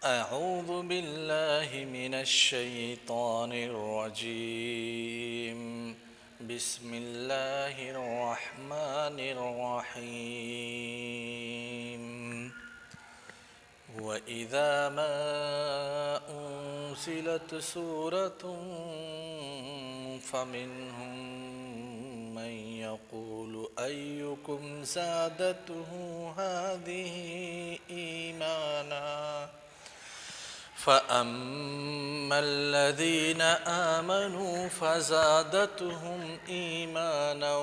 أعوذ بالله من الشيطان الرجيم بسم الله الرحمن الرحيم وإذا ما أنزلت سورة فمنهم من يقول أيكم زادته هذه إيمانا فأما الذين آمنوا فزادتهم إيمانا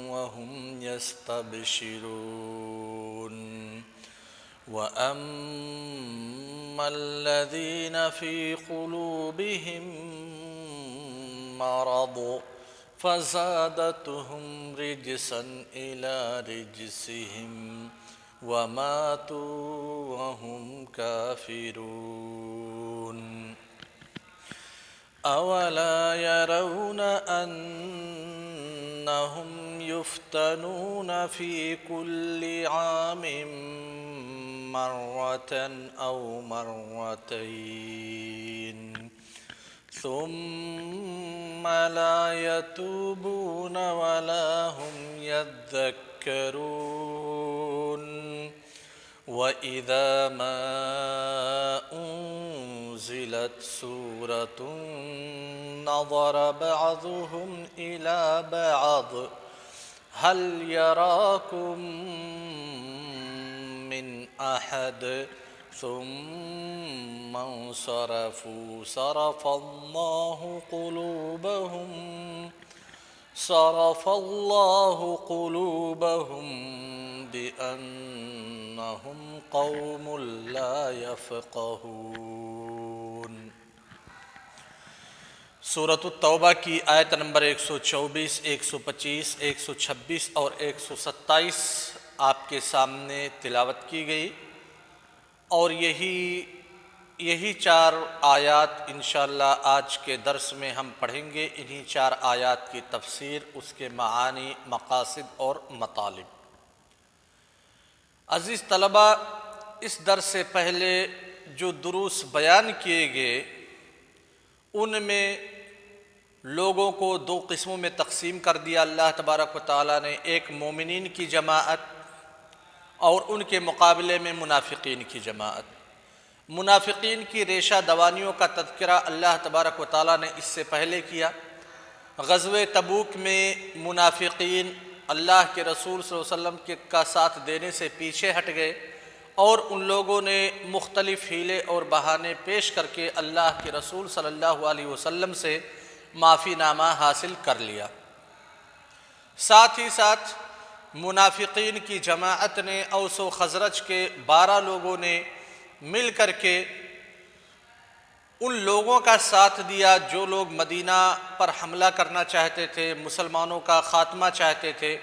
وهم يستبشرون وأما الذين في قلوبهم مرض فزادتهم رجسا إلى رجسهم وماتوا وهم كافرون أولا يرون أنهم يفتنون في كل عام مرة أو مرتين ثم لا يتوبون ولا هم يذكرون وإذا ما أنزلت سورة نظر بعضهم إلى بعض هل يراكم من أحد ثم انصرفوا صرف الله قلوبهم بأنهم قوم لا يفقهون۔ سورۃ التوبہ کی آیت نمبر 124، 125، 126 اور 127 آپ کے سامنے تلاوت کی گئی، اور یہی 4 آیات انشاءاللہ آج کے درس میں ہم پڑھیں گے۔ انہی 4 آیات کی تفسیر، اس کے معانی، مقاصد اور مطالب۔ عزیز طلبہ، اس درس سے پہلے جو دروس بیان کیے گئے ان میں لوگوں کو 2 قسموں میں تقسیم کر دیا اللہ تبارک و تعالیٰ نے، ایک مومنین کی جماعت اور ان کے مقابلے میں منافقین کی جماعت۔ منافقین کی ریشہ دوانیوں کا تذکرہ اللہ تبارک و تعالیٰ نے اس سے پہلے کیا۔ غزوہ تبوک میں منافقین اللہ کے رسول صلی اللہ علیہ وسلم کا ساتھ دینے سے پیچھے ہٹ گئے، اور ان لوگوں نے مختلف حیلے اور بہانے پیش کر کے اللہ کے رسول صلی اللہ علیہ وسلم سے معافی نامہ حاصل کر لیا۔ ساتھ ہی ساتھ منافقین کی جماعت نے، اوس و خزرج کے 12 لوگوں نے مل کر کے ان لوگوں کا ساتھ دیا جو لوگ مدینہ پر حملہ کرنا چاہتے تھے، مسلمانوں کا خاتمہ چاہتے تھے۔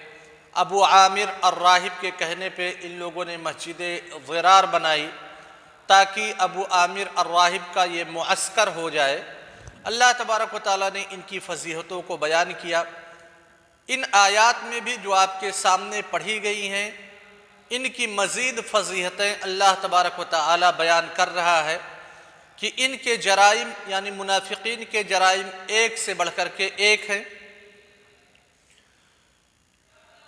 ابو عامر الراہب کے کہنے پہ ان لوگوں نے مسجد ضرار بنائی تاکہ ابو عامر الراہب کا یہ معسکر ہو جائے۔ اللہ تبارک و تعالیٰ نے ان کی فضیحتوں کو بیان کیا۔ ان آیات میں بھی جو آپ کے سامنے پڑھی گئی ہیں، ان کی مزید فضیحتیں اللہ تبارک و تعالیٰ بیان کر رہا ہے کہ ان کے جرائم، یعنی منافقین کے جرائم ایک سے بڑھ کر کے ایک ہیں۔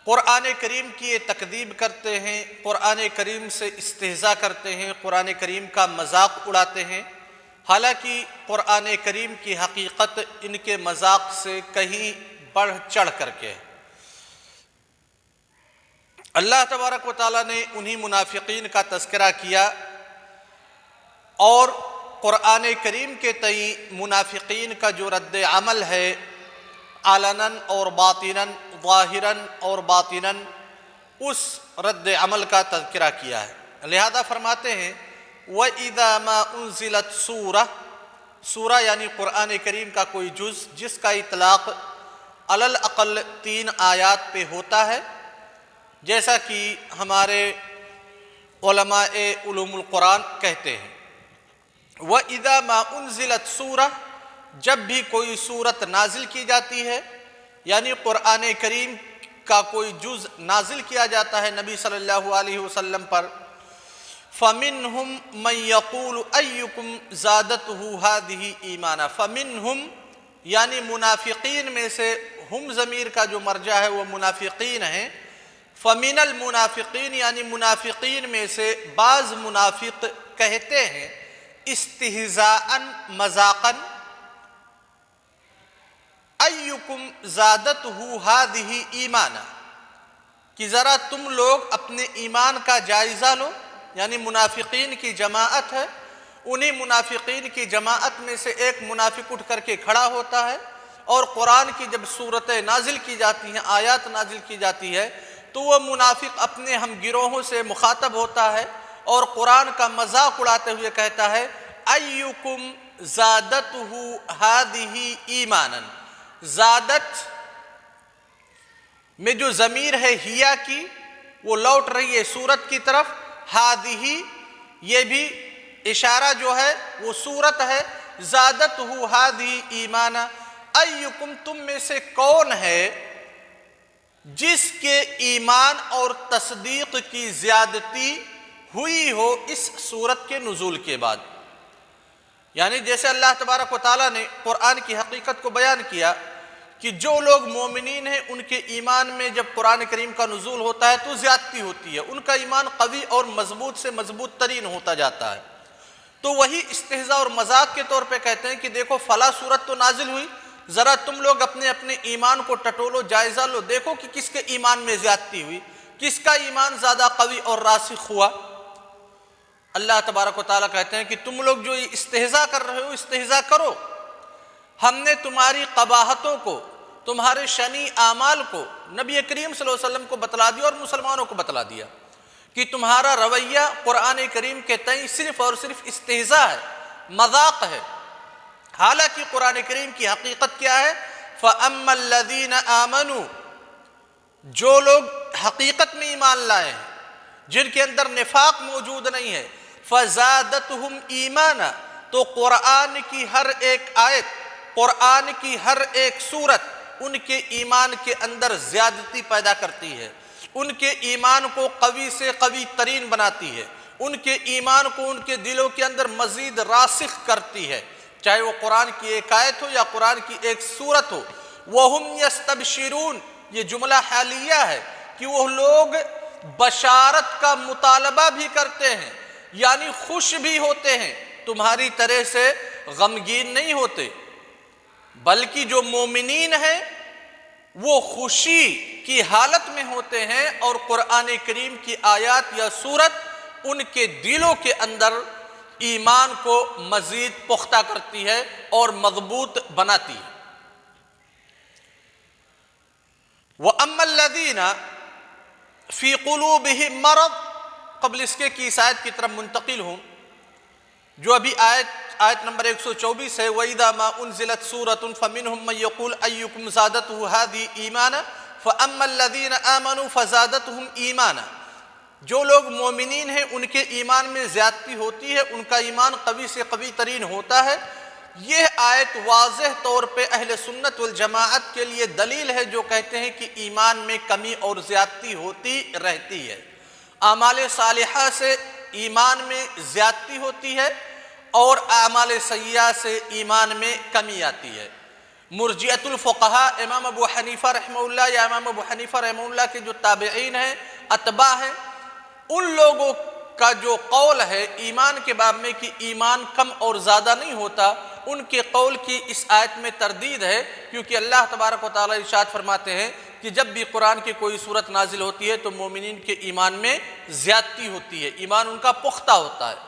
قرآن کریم کی یہ تکذیب کرتے ہیں، قرآن کریم سے استہزاء کرتے ہیں، قرآن کریم کا مذاق اڑاتے ہیں، حالانکہ قرآن کریم کی حقیقت ان کے مذاق سے کہیں بڑھ چڑھ کر کے ہے۔ اللہ تبارک و تعالیٰ نے انہی منافقین کا تذکرہ کیا، اور قرآن کریم کے تئیں منافقین کا جو رد عمل ہے، علناً اور باطناً، ظاہراً اور باطناً، اس رد عمل کا تذکرہ کیا ہے۔ لہذا فرماتے ہیں وَإِذَا مَا أُنزِلَتْ سورہ یعنی قرآن کریم کا کوئی جز جس کا اطلاق علی الاقل 3 آیات پہ ہوتا ہے، جیسا کہ ہمارے علماء علوم القرآن کہتے ہیں۔ وَإِذَا مَا أُنزِلَتْ سورہ، جب بھی کوئی سورت نازل کی جاتی ہے، یعنی قرآن کریم کا کوئی جز نازل کیا جاتا ہے نبی صلی اللہ علیہ وسلم پر، فَمِنْهُمْ مَنْ يَقُولُ أَيُّكُمْ زَادَتْهُ هَذِهِ إِيمَانًا، فَمِنْهُمْ یعنی منافقین میں سے، ہم ضمیر کا جو مرجع ہے وہ منافقین ہیں، فَمِنَ الْمُنَافِقِينَ یعنی منافقین میں سے بعض منافق کہتے ہیں استہزاءً مذاقاً، ایکم زادتہ ہذہ ایمانا، کہ ذرا تم لوگ اپنے ایمان کا جائزہ لو، یعنی منافقین کی جماعت ہے، انہی منافقین کی جماعت میں سے ایک منافق اٹھ کر کے کھڑا ہوتا ہے، اور قرآن کی جب صورتیں نازل کی جاتی ہیں، آیات نازل کی جاتی ہے، تو وہ منافق اپنے ہم گروہوں سے مخاطب ہوتا ہے اور قرآن کا مذاق اڑاتے ہوئے کہتا ہے ایکم زادتہ ہذہ ایمانا، زادت میں جو ضمیر ہے ہیا کی وہ لوٹ رہی ہے سورت کی طرف، ہذہ یہ بھی اشارہ جو ہے وہ سورت ہے، زادتہ ہذہ ایمانا، ایکم تم میں سے کون ہے جس کے ایمان اور تصدیق کی زیادتی ہوئی ہو اس سورت کے نزول کے بعد۔ یعنی جیسے اللہ تبارک و تعالیٰ نے قرآن کی حقیقت کو بیان کیا کہ جو لوگ مومنین ہیں ان کے ایمان میں جب قرآن کریم کا نزول ہوتا ہے تو زیادتی ہوتی ہے، ان کا ایمان قوی اور مضبوط سے مضبوط ترین ہوتا جاتا ہے، تو وہی استہزاء اور مذاق کے طور پہ کہتے ہیں کہ دیکھو فلاں سورت تو نازل ہوئی، ذرا تم لوگ اپنے اپنے ایمان کو ٹٹولو، جائزہ لو، دیکھو کہ کس کے ایمان میں زیادتی ہوئی، کس کا ایمان زیادہ قوی اور راسخ ہوا۔ اللہ تبارک و تعالیٰ کہتے ہیں کہ تم لوگ جو استہزاء کر رہے ہو استہزاء کرو، ہم نے تمہاری قباحتوں کو، تمہارے شنی اعمال کو نبی کریم صلی اللہ علیہ وسلم کو بتلا دیا اور مسلمانوں کو بتلا دیا کہ تمہارا رویہ قرآن کریم کے تئیں صرف اور صرف استہزاء ہے، مذاق ہے، حالانکہ قرآن کریم کی حقیقت کیا ہے؟ فَأَمَّا الَّذِينَ آمَنُوا، جو لوگ حقیقت میں ایمان لائے ہیں، جن کے اندر نفاق موجود نہیں ہے، فَزَادَتْهُمْ ایمانا، تو قرآن کی ہر ایک آیت، قرآن کی ہر ایک سورت ان کے ایمان کے اندر زیادتی پیدا کرتی ہے، ان کے ایمان کو قوی سے قوی ترین بناتی ہے، ان کے ایمان کو ان کے دلوں کے اندر مزید راسخ کرتی ہے، چاہے وہ قرآن کی ایک آیت ہو یا قرآن کی ایک سورت ہو۔ وَهُمْ يَسْتَبْشِرُونَ، یہ جملہ حالیہ ہے کہ وہ لوگ بشارت کا مطالبہ بھی کرتے ہیں، یعنی خوش بھی ہوتے ہیں، تمہاری طرح سے غمگین نہیں ہوتے، بلکہ جو مومنین ہیں وہ خوشی کی حالت میں ہوتے ہیں، اور قرآن کریم کی آیات یا سورت ان کے دلوں کے اندر ایمان کو مزید پختہ کرتی ہے اور مضبوط بناتی ہے۔ وَأَمَّا الَّذِينَ فِي قُلُوبِهِمْ مَرَضٌ، قبل اس کے کی آیت کی طرف منتقل ہوں، جو ابھی آیت نمبر 124 ہے، وَإِذَا مَا أُنزِلَتْ سُورَةٌ فَمِنْهُمْ مَنْ يَقُولُ أَيُّكُمْ زَادَتْهُ هَذِهِ إِيمَانًا فَأَمَّا الَّذِينَ آمَنُوا فَزَادَتْهُمْ إِيمَانًا، جو لوگ مومنین ہیں ان کے ایمان میں زیادتی ہوتی ہے، ان کا ایمان قوی سے قوی ترین ہوتا ہے۔ یہ آیت واضح طور پہ اہل سنت والجماعت کے لیے دلیل ہے جو کہتے ہیں کہ ایمان میں کمی اور زیادتی ہوتی رہتی ہے، اعمال صالحہ سے ایمان میں زیادتی ہوتی ہے اور اعمال سیئہ سے ایمان میں کمی آتی ہے۔ مرجئۃ الفقہاء امام ابو حنیفہ رحمہ اللہ یا امام ابو حنیفہ رحمہ اللہ کے جو تابعین ہیں، اتباع ہیں، ان لوگوں کا جو قول ہے ایمان کے باب میں کہ ایمان کم اور زیادہ نہیں ہوتا، ان کے قول کی اس آیت میں تردید ہے، کیونکہ اللہ تبارک و تعالیٰ ارشاد فرماتے ہیں کہ جب بھی قرآن کی کوئی سورت نازل ہوتی ہے تو مومنین کے ایمان میں زیادتی ہوتی ہے، ایمان ان کا پختہ ہوتا ہے۔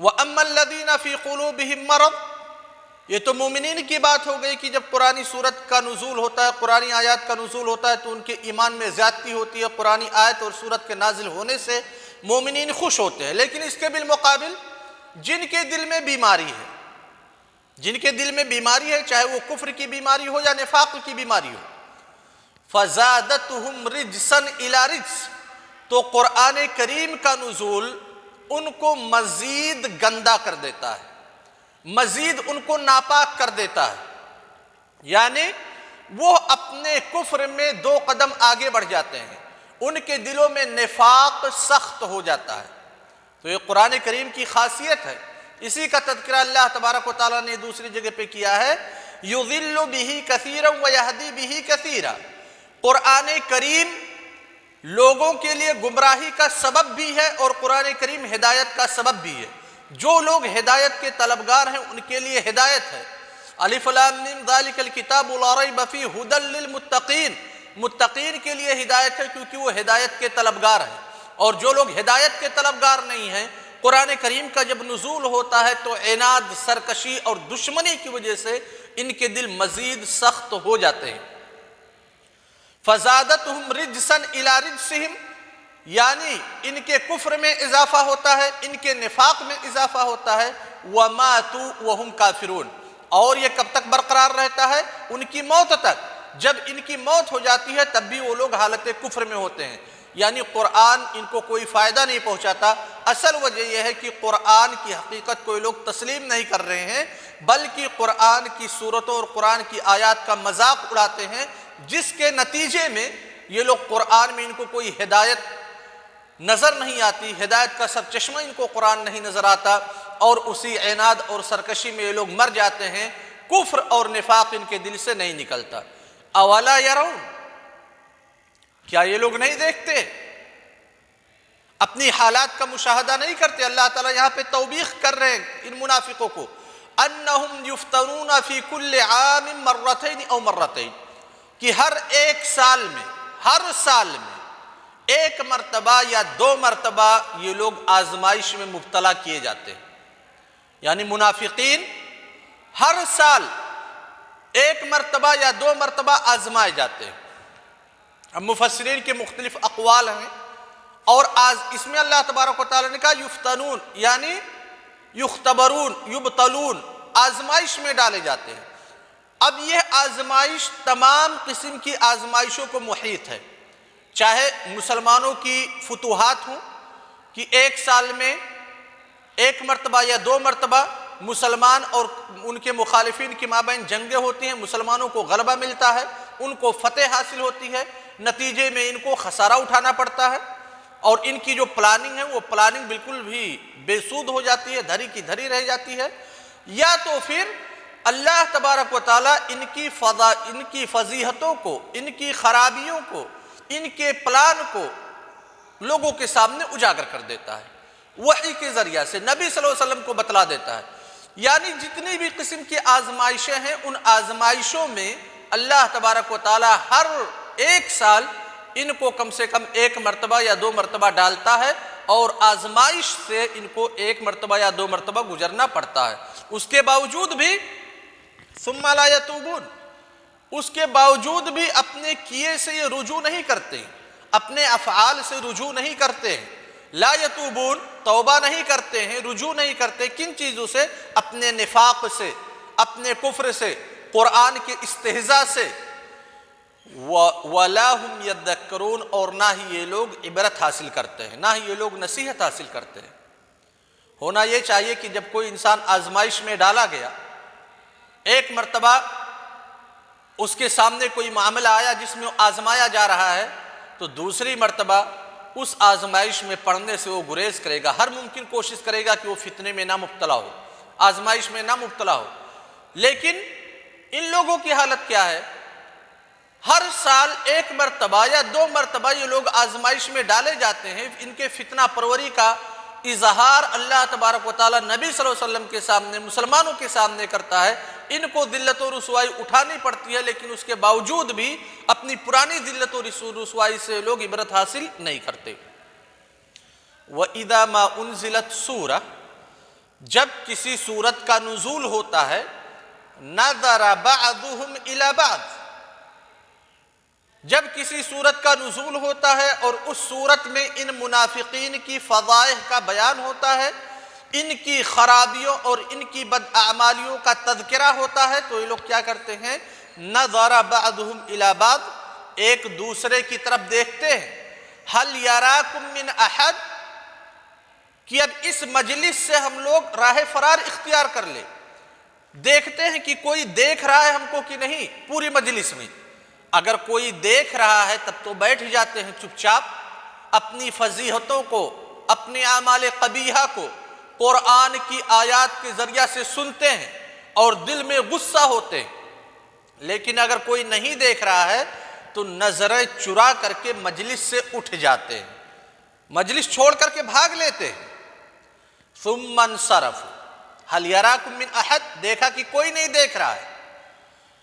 وَأَمَّا الَّذِينَ فِي قُلُوبِهِمْ مَرَضٌ، یہ تو مومنین کی بات ہو گئی کہ جب قرآن سورت کا نزول ہوتا ہے، قرآن آیات کا نزول ہوتا ہے تو ان کے ایمان میں زیادتی ہوتی ہے، قرآن آیت اور سورت کے نازل ہونے سے مومنین خوش ہوتے ہیں۔ لیکن اس کے بالمقابل جن کے دل میں بیماری ہے، جن کے دل میں بیماری ہے، چاہے وہ کفر کی بیماری ہو یا نفاق کی بیماری ہو، فَزَادَتْهُمْ رِجْسًا إِلَىٰ رِجْسٍ، تو قرآن کریم کا نزول ان کو مزید گندا کر دیتا ہے، مزید ان کو ناپاک کر دیتا ہے، یعنی وہ اپنے کفر میں 2 قدم آگے بڑھ جاتے ہیں، ان کے دلوں میں نفاق سخت ہو جاتا ہے، تو یہ قرآن کریم کی خاصیت ہے۔ اسی کا تذکرہ اللہ تبارک و تعالیٰ نے دوسری جگہ پہ کیا ہے، یضل بہ کثیرا ویہدی بہ کثیرا۔ قرآن کریم لوگوں کے لیے گمراہی کا سبب بھی ہے اور قرآن کریم ہدایت کا سبب بھی ہے۔ جو لوگ ہدایت کے طلبگار ہیں ان کے لیے ہدایت ہے۔ الف لام میم ذالک الکتاب لا ریب فیہ ھدی للمتقین، متقین کے لیے ہدایت ہے کیونکہ وہ ہدایت کے طلبگار ہیں۔ اور جو لوگ ہدایت کے طلبگار نہیں ہیں، قرآن کریم کا جب نزول ہوتا ہے تو عناد، سرکشی اور دشمنی کی وجہ سے ان کے دل مزید سخت ہو جاتے ہیں۔ فزادتہم رجسا الی رجسہم، یعنی ان کے کفر میں اضافہ ہوتا ہے، ان کے نفاق میں اضافہ ہوتا ہے۔ وماتوا وہم کافرون، اور یہ کب تک برقرار رہتا ہے؟ ان کی موت تک۔ جب ان کی موت ہو جاتی ہے تب بھی وہ لوگ حالت کفر میں ہوتے ہیں، یعنی قرآن ان کو کوئی فائدہ نہیں پہنچاتا۔ اصل وجہ یہ ہے کہ قرآن کی حقیقت کو یہ لوگ تسلیم نہیں کر رہے ہیں، بلکہ قرآن کی صورتوں اور قرآن کی آیات کا مذاق اڑاتے ہیں، جس کے نتیجے میں یہ لوگ قرآن میں ان کو کوئی ہدایت نظر نہیں آتی، ہدایت کا سرچشمہ ان کو قرآن نہیں نظر آتا، اور اسی عناد اور سرکشی میں یہ لوگ مر جاتے ہیں، کفر اور نفاق ان کے دل سے نہیں نکلتا۔ اولا یرون، کیا یہ لوگ نہیں دیکھتے، اپنی حالات کا مشاہدہ نہیں کرتے؟ اللہ تعالیٰ یہاں پہ توبیخ کر رہے ہیں ان منافقوں کو، انہم یفتنون فی کل عام مرتین او مرتین، کہ ہر ایک سال میں ایک مرتبہ یا دو مرتبہ یہ لوگ آزمائش میں مبتلا کیے جاتے ہیں۔ یعنی منافقین ہر سال ایک مرتبہ یا دو مرتبہ آزمائے جاتے ہیں۔ اب مفسرین کے مختلف اقوال ہیں، اور اس میں اللہ تبارک و تعالیٰ نے کہا یفتنون، یعنی یختبرون، یبتلون، آزمائش میں ڈالے جاتے ہیں۔ اب یہ آزمائش تمام قسم کی آزمائشوں کو محیط ہے، چاہے مسلمانوں کی فتوحات ہوں کہ ایک سال میں ایک مرتبہ یا دو مرتبہ مسلمان اور ان کے مخالفین کے مابین جنگیں ہوتی ہیں، مسلمانوں کو غلبہ ملتا ہے، ان کو فتح حاصل ہوتی ہے، نتیجے میں ان کو خسارہ اٹھانا پڑتا ہے، اور ان کی جو پلاننگ ہے وہ پلاننگ بالکل بھی بے سود ہو جاتی ہے، دھری کی دھری رہ جاتی ہے۔ یا تو پھر اللہ تبارک و تعالیٰ ان کی فضیحتوں کو، ان کی خرابیوں کو، ان کے پلان کو لوگوں کے سامنے اجاگر کر دیتا ہے، وحی کے ذریعہ سے نبی صلی اللہ علیہ وسلم کو بتلا دیتا ہے۔ یعنی جتنی بھی قسم کی آزمائشیں ہیں، ان آزمائشوں میں اللہ تبارک و تعالیٰ ہر ایک سال ان کو کم سے کم ایک مرتبہ یا دو مرتبہ ڈالتا ہے، اور آزمائش سے ان کو ایک مرتبہ یا دو مرتبہ گزرنا پڑتا ہے۔ اس کے باوجود بھی ثم لا یتوبون، اس کے باوجود بھی اپنے کیے سے یہ رجوع نہیں کرتے، اپنے افعال سے رجوع نہیں کرتے، لا یتوبون، توبہ نہیں کرتے ہیں، رجوع نہیں کرتے۔ کن چیزوں سے؟ اپنے نفاق سے، اپنے کفر سے، قرآن کے استہزاء سے۔ وَلَا هُمْ يَذَّكَّرُونَ، اور نہ ہی یہ لوگ عبرت حاصل کرتے ہیں، نہ ہی یہ لوگ نصیحت حاصل کرتے ہیں۔ ہونا یہ چاہیے کہ جب کوئی انسان آزمائش میں ڈالا گیا، ایک مرتبہ اس کے سامنے کوئی معاملہ آیا جس میں آزمایا جا رہا ہے، تو دوسری مرتبہ اس آزمائش میں پڑھنے سے وہ گریز کرے گا، ہر ممکن کوشش کرے گا کہ وہ فتنے میں نہ مبتلا ہو، آزمائش میں نہ مبتلا ہو۔ لیکن ان لوگوں کی حالت کیا ہے؟ ہر سال ایک مرتبہ یا دو مرتبہ یہ لوگ آزمائش میں ڈالے جاتے ہیں۔ ان کے فتنہ پروری کا اظہار اللہ تبارک و تعالیٰ نبی صلی اللہ علیہ وسلم کے سامنے، مسلمانوں کے سامنے کرتا ہے۔ ان کو ذلت و رسوائی اٹھانی پڑتی ہے، لیکن اس کے باوجود بھی اپنی پرانی ذلت و رسوائی سے لوگ عبرت حاصل نہیں کرتے۔ وَإِذَا مَا أُنزِلَتْ سورہ، جب کسی سورت کا نزول ہوتا ہے، نَظَرَ بَعْضُهُمْ إِلَى بَعْضٍ، جب کسی سورت کا نزول ہوتا ہے اور اس سورت میں ان منافقین کی فضائح کا بیان ہوتا ہے، ان کی خرابیوں اور ان کی بداعمالیوں کا تذکرہ ہوتا ہے، تو یہ لوگ کیا کرتے ہیں؟ نظر بعضهم الی بعض، ایک دوسرے کی طرف دیکھتے ہیں، هل یراکم من احد، کہ اب اس مجلس سے ہم لوگ راہ فرار اختیار کر لیں، دیکھتے ہیں کہ کوئی دیکھ رہا ہے ہم کو کہ نہیں پوری مجلس میں۔ اگر کوئی دیکھ رہا ہے تب تو بیٹھ جاتے ہیں چپ چاپ، اپنی فضیحتوں کو، اپنے اعمال قبیحہ کو قرآن کی آیات کے ذریعہ سے سنتے ہیں اور دل میں غصہ ہوتے ہیں، لیکن اگر کوئی نہیں دیکھ رہا ہے تو نظریں چرا کر کے مجلس سے اٹھ جاتے ہیں، مجلس چھوڑ کر کے بھاگ لیتے ہیں۔ ثم انصرفوا هل يراكم من احد، دیکھا کہ کوئی نہیں دیکھ رہا ہے،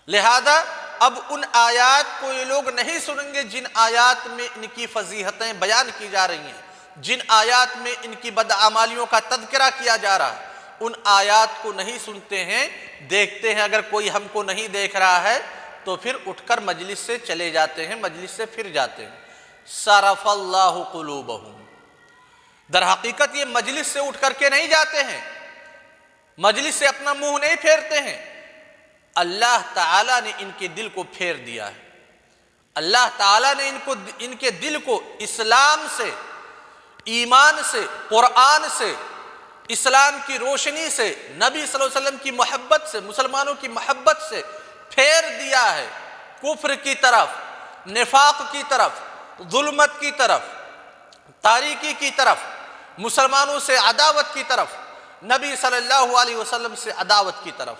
لہذا اب ان آیات کو یہ لوگ نہیں سنیں گے جن آیات میں ان کی فضیحتیں بیان کی جا رہی ہیں، جن آیات میں ان کی بدعمالیوں کا تذکرہ کیا جا رہا ہے، ان آیات کو نہیں سنتے ہیں، دیکھتے ہیں اگر کوئی ہم کو نہیں دیکھ رہا ہے تو پھر اٹھ کر مجلس سے چلے جاتے ہیں، مجلس سے پھر جاتے ہیں۔ صرف اللہ قلوبہم، در حقیقت یہ مجلس سے اٹھ کر کے نہیں جاتے ہیں، مجلس سے اپنا منہ نہیں پھیرتے ہیں، اللہ تعالیٰ نے ان کے دل کو پھیر دیا ہے، اللہ تعالیٰ نے ان کے دل کو اسلام سے، ایمان سے، قرآن سے، اسلام کی روشنی سے، نبی صلی اللہ علیہ وسلم کی محبت سے، مسلمانوں کی محبت سے پھیر دیا ہے، کفر کی طرف، نفاق کی طرف، ظلمت کی طرف، تاریکی کی طرف، مسلمانوں سے عداوت کی طرف، نبی صلی اللہ علیہ وسلم سے عداوت کی طرف،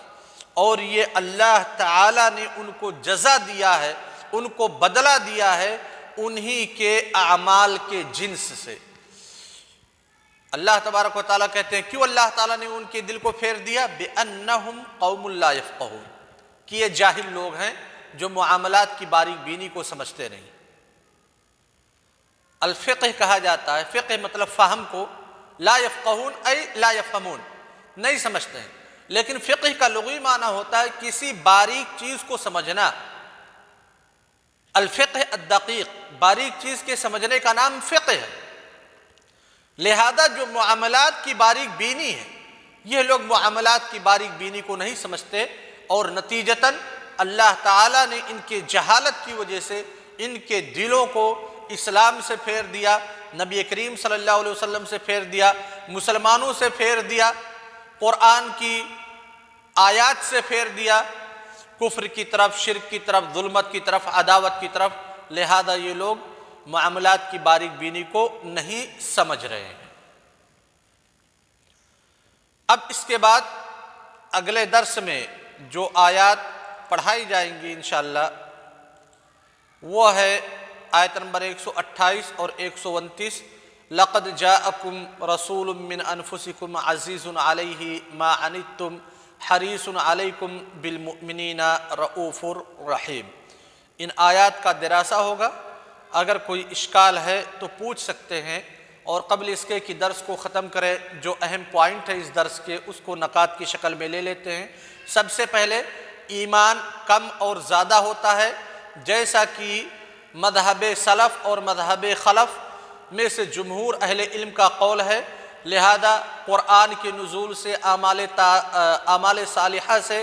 اور یہ اللہ تعالیٰ نے ان کو جزا دیا ہے، ان کو بدلہ دیا ہے انہی کے اعمال کے جنس سے۔ اللہ تبارک و تعالیٰ کہتے ہیں کیوں اللہ تعالیٰ نے ان کے دل کو پھیر دیا؟ بِأَنَّهُمْ قَوْمٌ لَا يَفْقَهُونَ، کہ یہ جاہل لوگ ہیں جو معاملات کی باریک بینی کو سمجھتے نہیں۔ الفقہ کہا جاتا ہے، فقہ مطلب فہم کو، لا یفقہون ای لا یفہمون، نہیں سمجھتے ہیں، لیکن فقہ کا لغوی معنی ہوتا ہے کسی باریک چیز کو سمجھنا۔ الفقہ الدقیق، باریک چیز کے سمجھنے کا نام فقہ ہے۔ لہذا جو معاملات کی باریک بینی ہے، یہ لوگ معاملات کی باریک بینی کو نہیں سمجھتے، اور نتیجتاً اللہ تعالیٰ نے ان کے جہالت کی وجہ سے ان کے دلوں کو اسلام سے پھیر دیا، نبی کریم صلی اللہ علیہ وسلم سے پھیر دیا، مسلمانوں سے پھیر دیا، قرآن کی آیات سے پھیر دیا، کفر کی طرف، شرک کی طرف، ظلمت کی طرف، عداوت کی طرف۔ لہذا یہ لوگ معاملات کی باریک بینی کو نہیں سمجھ رہے ہیں۔ اب اس کے بعد اگلے درس میں جو آیات پڑھائی جائیں گی انشاءاللہ وہ ہے آیت نمبر 128 اور 129۔ لَقَدْ جَاءَكُمْ رَسُولٌ مِّنْ أَنفُسِكُمْ عَزِيزٌ عَلَيْهِ مَا عَنِتُّمْ حَرِيصٌ عَلَيْكُمْ بِالْمُؤْمِنِينَ رَءُوفٌ رَحِيمٌ۔ ان آیات کا دراسہ ہوگا، اگر کوئی اشکال ہے تو پوچھ سکتے ہیں، اور قبل اس کے کہ درس کو ختم کرے جو اہم پوائنٹ ہے اس درس کے اس کو نکات کی شکل میں لے لیتے ہیں۔ سب سے پہلے ایمان کم اور زیادہ ہوتا ہے، جیسا کہ مذہب سلف اور مذہب خلف میں سے جمہور اہل علم کا قول ہے۔ لہذا قرآن کے نزول سے، اعمال صالحہ سے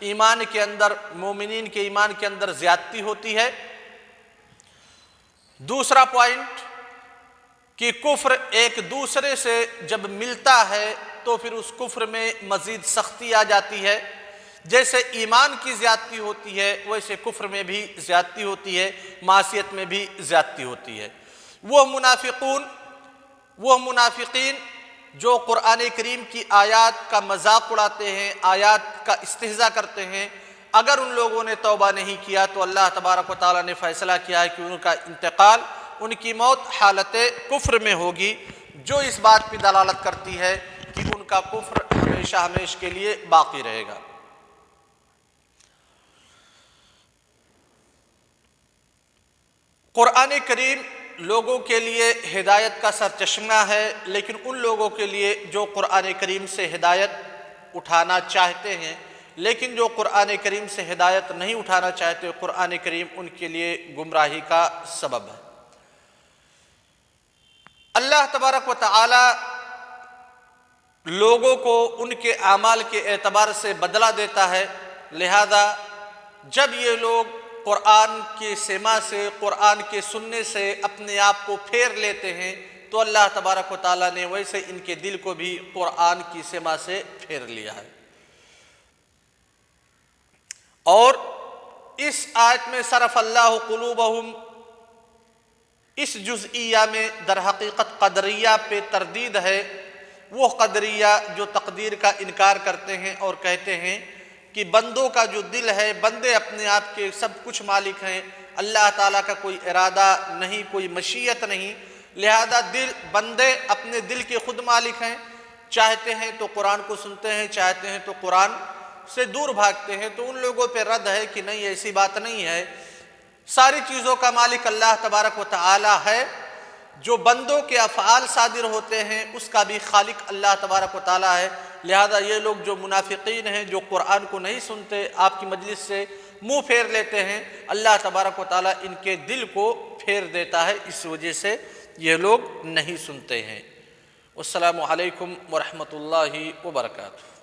ایمان کے اندر، مومنین کے ایمان کے اندر زیادتی ہوتی ہے۔ دوسرا پوائنٹ کہ کفر ایک دوسرے سے جب ملتا ہے تو پھر اس کفر میں مزید سختی آ جاتی ہے، جیسے ایمان کی زیادتی ہوتی ہے ویسے کفر میں بھی زیادتی ہوتی ہے، معصیت میں بھی زیادتی ہوتی ہے۔ وہ منافقین جو قرآن کریم کی آیات کا مذاق اڑاتے ہیں، آیات کا استہزاء کرتے ہیں، اگر ان لوگوں نے توبہ نہیں کیا تو اللہ تبارک و تعالیٰ نے فیصلہ کیا ہے کہ ان کا انتقال، ان کی موت حالت کفر میں ہوگی، جو اس بات پہ دلالت کرتی ہے کہ ان کا کفر ہمیشہ ہمیشہ کے لیے باقی رہے گا۔ قرآن کریم لوگوں کے لیے ہدایت کا سرچشمہ ہے، لیکن ان لوگوں کے لیے جو قرآن کریم سے ہدایت اٹھانا چاہتے ہیں، لیکن جو قرآن کریم سے ہدایت نہیں اٹھانا چاہتے، قرآن کریم ان کے لیے گمراہی کا سبب ہے۔ اللہ تبارک و تعالی لوگوں کو ان کے اعمال کے اعتبار سے بدلہ دیتا ہے، لہذا جب یہ لوگ قرآن کے سماع سے، قرآن کے سننے سے اپنے آپ کو پھیر لیتے ہیں تو اللہ تبارک و تعالیٰ نے ویسے ان کے دل کو بھی قرآن کی سماع سے پھیر لیا ہے۔ اور اس آیت میں صرف اللہ قلوبہم اس جزئیہ میں در حقیقت قدریہ پہ تردید ہے، وہ قدریہ جو تقدیر کا انکار کرتے ہیں اور کہتے ہیں کہ بندوں کا جو دل ہے، بندے اپنے آپ کے سب کچھ مالک ہیں، اللہ تعالیٰ کا کوئی ارادہ نہیں، کوئی مشیت نہیں، لہذا بندے اپنے دل کے خود مالک ہیں، چاہتے ہیں تو قرآن کو سنتے ہیں، چاہتے ہیں تو قرآن سے دور بھاگتے ہیں۔ تو ان لوگوں پہ رد ہے کہ نہیں، ایسی بات نہیں ہے، ساری چیزوں کا مالک اللہ تبارک و تعالی ہے، جو بندوں کے افعال صادر ہوتے ہیں اس کا بھی خالق اللہ تبارک و تعالی ہے۔ لہذا یہ لوگ جو منافقین ہیں، جو قرآن کو نہیں سنتے، آپ کی مجلس سے منہ پھیر لیتے ہیں، اللہ تبارک و تعالی ان کے دل کو پھیر دیتا ہے، اس وجہ سے یہ لوگ نہیں سنتے ہیں۔ السلام علیکم ورحمۃ اللہ وبرکاتہ۔